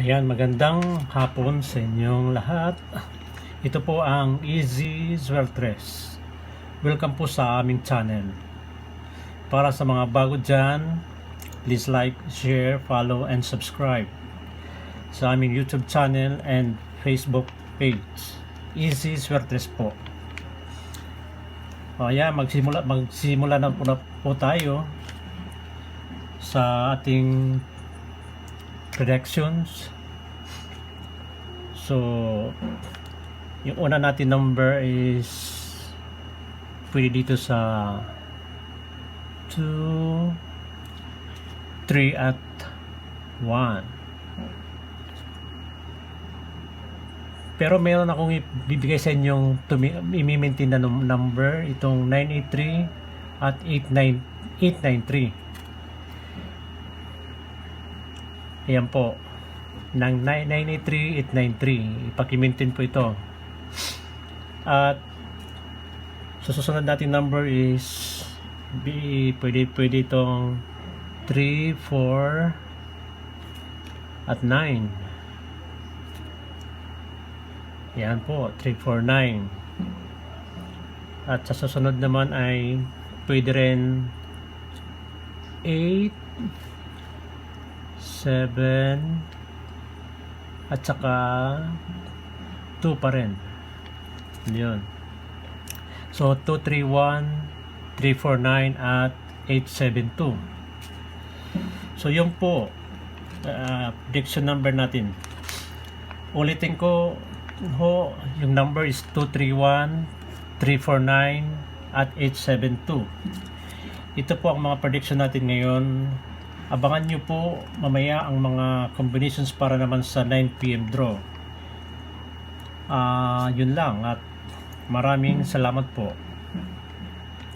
Ayan, magandang hapon sa inyong lahat. Ito po ang Easy Suertres. Welcome po sa aming channel. Para sa mga bago dyan, please like, share, follow, and subscribe sa aming YouTube channel and Facebook page. Easy Suertres po. Ayan, magsimula na po tayo sa ating predictions. So, yung una natin number is pwede dito sa 2, 3 at 1. Pero meron akong ibibigay sa inyong i-maintain na number, itong 983 at 893. Ayan po, ng 983, 893, ipaki-maintain po ito. At susunod natin number is pwede itong 3, 4 at 9. Ayan po, 3, 4, 9. At sa susunod naman ay pwede rin 8, 7 at saka 2 pa rin. Yun. So 231, 349 at 872. So yun po prediction number natin. Ulitin ko ho, yung number is 231, 349 at 872. Ito po ang mga prediction natin ngayon. Abangan nyo po mamaya ang mga combinations para naman sa 9 PM draw. Yun lang at maraming salamat po.